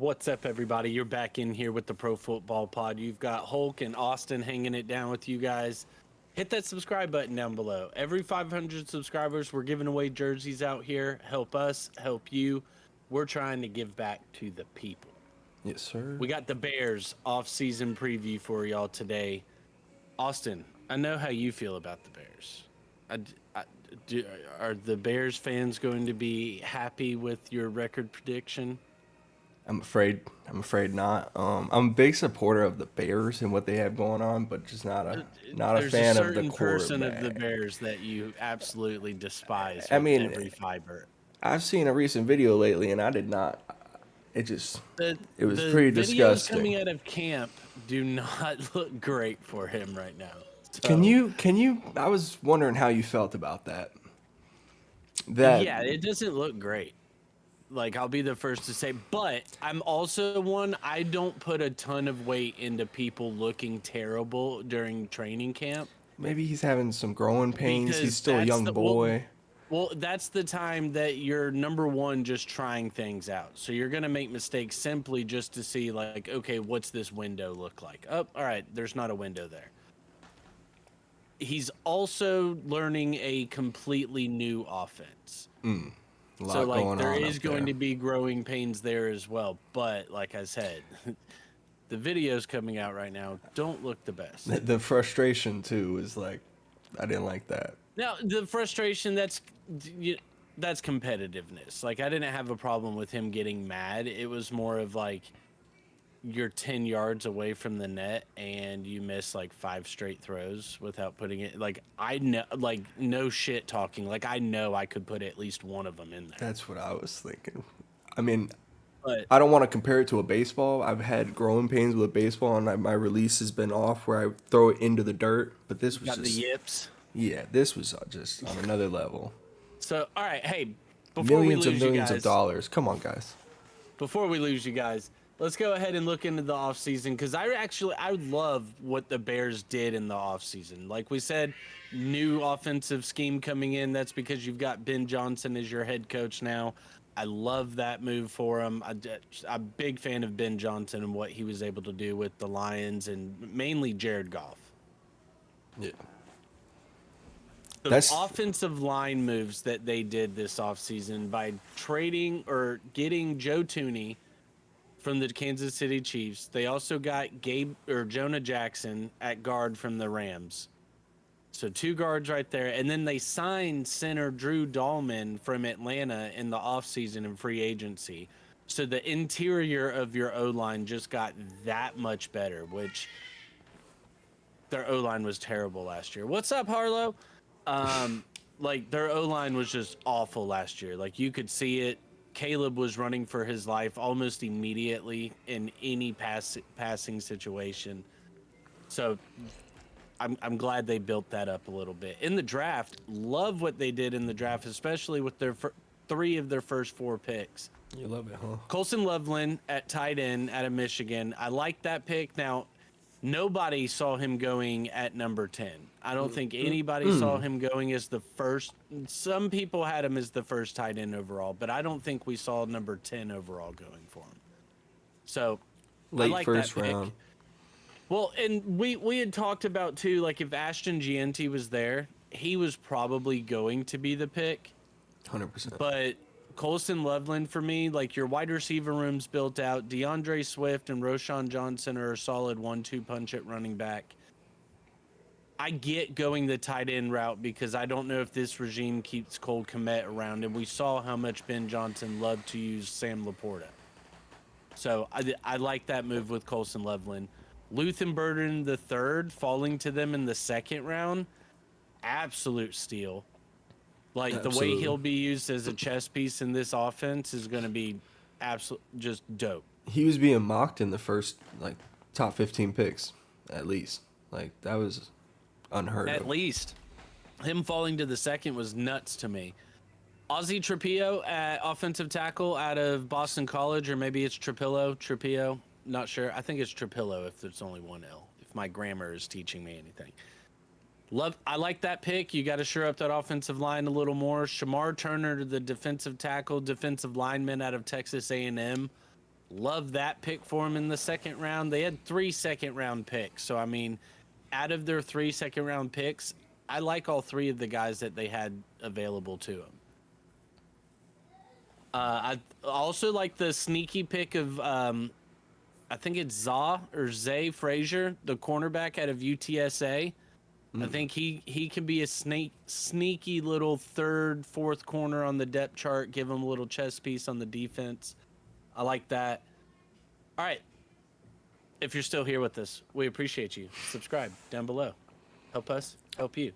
What's up, everybody? You're back in here with the Pro Football Pod. You've got Hulk and Austin hanging it down with you guys. Hit that subscribe button down below. Every 500 subscribers, we're giving away jerseys out here. Help us, help you. We're trying to give back to the people. Yes, sir. We got the Bears off-season preview for y'all today. Austin, I know how you feel about the Bears. Are the Bears fans going to be happy with your record prediction? I'm afraid not. I'm a big supporter of the Bears and what they have going on, but just not a There's fan a of the certain person of the quarterback. Bears that you absolutely despise I with mean, every fiber. I've seen a recent video lately, and I did not. The It was the pretty videos coming disgusting. out of camp do not look great for him right now. Can So you? Can you? I was wondering how you felt about that. That yeah, it doesn't look great. Like, I'll be the first to say, but I'm also one, I don't put a ton of weight into people looking terrible during training camp maybe he's having some growing pains. He's because still a young boy. that's the time that you're number one just trying things out. So you're gonna make mistakes simply just to see, like, okay, what's this window look like? Oh, all right, there's not a window there. He's also learning a completely new offense. A So, lot like, going there on is up going there. to be growing pains there as well. But like I said, the videos coming out right now don't look the best. The frustration too is like, I didn't like that. Now, the frustration, that's competitiveness. Like, I didn't have a problem with him getting mad. It was more of like, you're 10 yards away from the net and you miss like 5 straight throws without putting it, like, I know, like, no shit talking, like, I know I could put at least one of them in there. That's what I was thinking. I mean, But I don't want to compare it to a baseball. I've had growing pains with a baseball, and my release has been off where I throw it into the dirt. But this was got the just, yips. yeah, this was just on another level. So, all right, hey, before we Millions and lose you millions of guys, dollars. Come on, guys. let's go ahead and look into the offseason because I love what the Bears did in the offseason. Like we said, new offensive scheme coming in. That's because you've got Ben Johnson as your head coach now. I love that move for him. I'm a big fan of Ben Johnson and what he was able to do with the Lions and mainly Jared Goff. Yeah. The That's offensive line moves that they did this offseason by trading or getting Joe Tooney from the Kansas City Chiefs. They also got Jonah Jackson at guard from the Rams. So 2 guards right there. And then they signed center Drew Dahlman from Atlanta in the offseason and free agency. So the interior of your O-line just got that much better, which their O-line was terrible last year. What's up, Harlow? Like, their O-line was just awful last year. Like, you could see it. Caleb was running for his life almost immediately in any passing situation. So I'm glad they built that up a little bit. In the draft, love what they did in the draft, especially with their 3 of their first 4 picks. you love it, huh? Colson Loveland at tight end out of Michigan. I like that pick. Now, nobody saw him going at number 10. I don't think anybody saw him going as the first. Some people had him as the first tight end overall, but I don't think we saw number 10 overall going for him. So I Late like first that pick. round. Well, and we had talked about too, like, if Ashton Gianti was there, he was probably going to be the pick. 100%. But Colson Loveland, for me, like, your wide receiver room's built out. DeAndre Swift and Roshan Johnson are a solid 1-2 punch at running back. I get going the tight end route because I don't know if this regime keeps Cole Kmet around, and we saw how much Ben Johnson loved to use Sam Laporta. So I like that move with Colson Loveland. Luthen Burden the third falling to them in the 2nd round, absolute steal. Like, the way he'll be used as a chess piece in this offense is going to be absolute just dope. He was being mocked in the first, like, top 15 picks, at least. Like, that was unheard At of. least him falling to the 2nd was nuts to me. Ozzie Trapillo at offensive tackle out of Boston College, or maybe it's Trapillo, not sure. I think it's Trapillo if there's only one L, if my grammar is teaching me anything. I like that pick. You got to shore up that offensive line a little more. Shamar Turner, the defensive tackle, defensive lineman out of Texas A&M. Love that pick for them in the second round. They had 3 second-round picks. So, I mean, out of their 3 second-round picks, I like all 3 of the guys that they had available to them. I also like the sneaky pick of, I think it's Zay Frazier, the cornerback out of UTSA. I think he can be a sneaky little third, fourth corner on the depth chart. Give him a little chess piece on the defense. I like that. All right. If you're still here with us, we appreciate you. Subscribe down below. Help us, help you.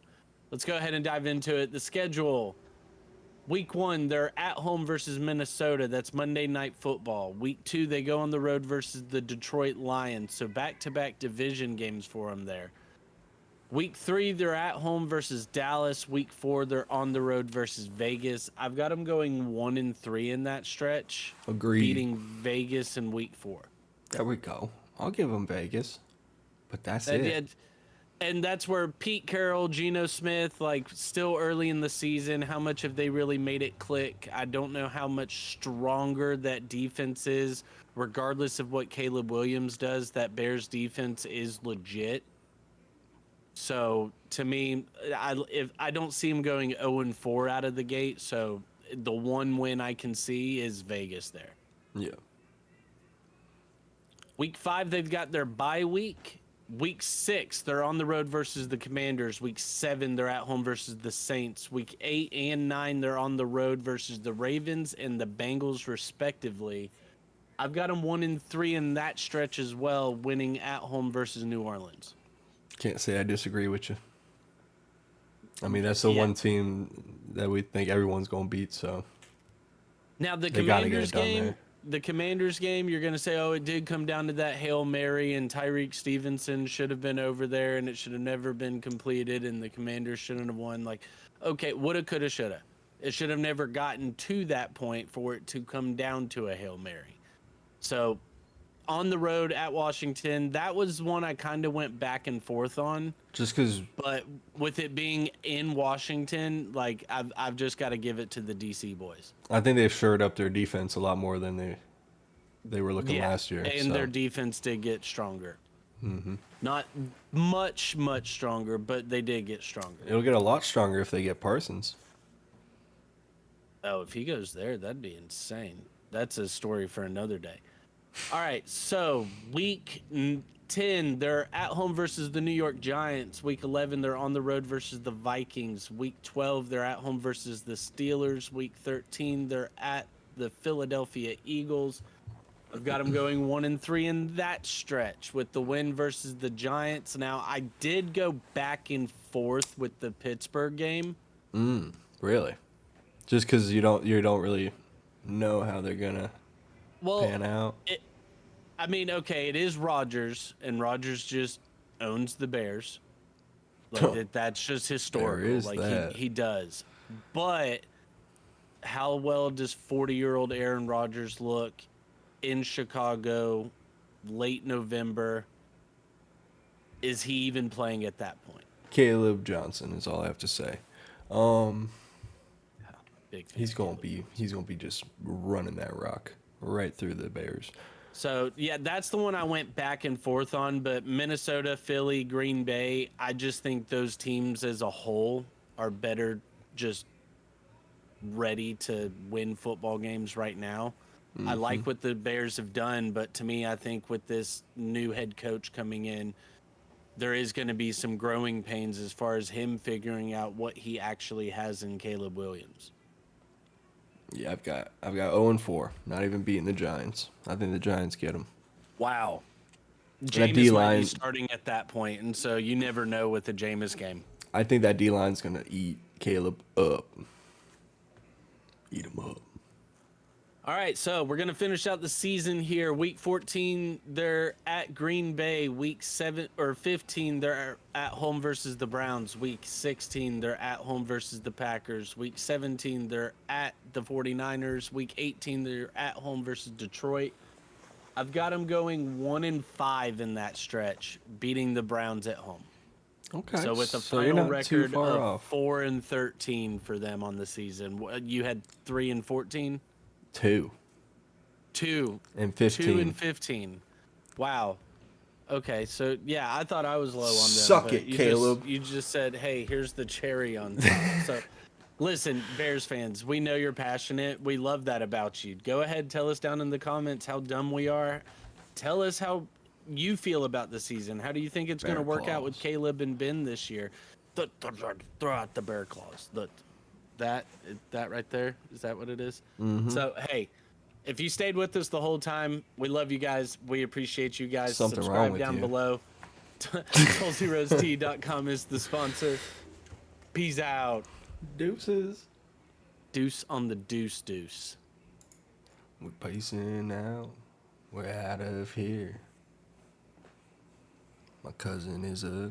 Let's go ahead and dive into it. The schedule. Week 1, they're at home versus Minnesota. That's Monday Night Football. Week 2, they go on the road versus the Detroit Lions. So back-to-back division games for them there. Week 3, they're at home versus Dallas. Week 4, they're on the road versus Vegas. I've got them going 1-3 in that stretch. Agreed. Beating Vegas in week 4. There we go. I'll give them Vegas, but that's it. And that's where Pete Carroll, Geno Smith, like still early in the season, how much have they really made it click? I don't know how much stronger that defense is, regardless of what Caleb Williams does. That Bears defense is legit. So to me, I don't see him going 0-4 out of the gate. So the one win I can see is Vegas there. Yeah. Week 5, they've got their bye week. Week 6, they're on the road versus the Commanders. Week 7, they're at home versus the Saints. Week 8 and 9, they're on the road versus the Ravens and the Bengals, respectively. I've got them 1-3 in that stretch as well, winning at home versus New Orleans. Can't say I disagree with you. I mean, that's the one team that we think everyone's going to beat, so. Now, the they gotta get Commanders it done game. there. The Commanders game, you're going to say, oh, it did come down to that Hail Mary, and Tyreek Stevenson should have been over there, and it should have never been completed, and the Commanders shouldn't have won. Like, okay, woulda, coulda, shoulda. It should have never gotten to that point for it to come down to a Hail Mary. So, on the road at Washington, that was one I kind of went back and forth on. Just because. But with it being in Washington, like, I've just got to give it to the DC boys. I think they've shored up their defense a lot more than they were looking last year. And their defense did get stronger. Mm-hmm. Not much stronger, but they did get stronger. It'll get a lot stronger if they get Parsons. Oh, if he goes there, that'd be insane. That's a story for another day. All right, so week 10, they're at home versus the New York Giants. Week 11, they're on the road versus the Vikings. Week 12, they're at home versus the Steelers. Week 13, they're at the Philadelphia Eagles. I've got them going 1-3 in that stretch with the win versus the Giants. Now, I did go back and forth with the Pittsburgh game. Really? Just because you don't really know how they're gonna pan out. I mean, okay, it is Rodgers, and Rodgers just owns the Bears. Like, that's just historical. There is like that. He does. But how well does 40-year-old Aaron Rodgers look in Chicago, late November? Is he even playing at that point? Caleb Johnson is all I have to say. Big fan He's of gonna Caleb. be just running that rock right through the Bears. So, yeah, that's the one I went back and forth on. But Minnesota, Philly, Green Bay, I just think those teams as a whole are better just ready to win football games right now. I like what the Bears have done, but to me, I think with this new head coach coming in, there is going to be some growing pains as far as him figuring out what he actually has in Caleb Williams. Yeah, I've got 0-4, not even beating the Giants. I think the Giants get them. Wow. That Jameis might D-line- be starting at that point, and so you never know with the Jameis game. I think that D-line's gonna eat Caleb up. Eat him up. All right, so we're going to finish out the season here. Week 14, they're at Green Bay. Week 15, they're at home versus the Browns. Week 16, they're at home versus the Packers. Week 17, they're at the 49ers. Week 18, they're at home versus Detroit. I've got them going 1-5 in that stretch, beating the Browns at home. Okay. So with a you're final not too record far of off. 4-13 for them on the season. You had 3-14? 2. 2 and 2 15. and 15. Wow. Okay, so yeah, I thought I was low on them. Suck but it, you Caleb. You just said, "Hey, here's the cherry on top." So, listen, Bears fans, we know you're passionate. We love that about you. Go ahead, tell us down in the comments how dumb we are. Tell us how you feel about the season. How do you think it's going to Bear work out with claws. Caleb and Ben this year? Throw out the bear claws. That right there, is that what it is? So hey, if you stayed with us the whole time, we love you guys. We appreciate you guys. Something wrong Subscribe with down you. below. TulsyRoseTea.com is the sponsor. Peace out. Deuces. Deuce on the deuce. We're pacing out. We're out of here. My cousin is a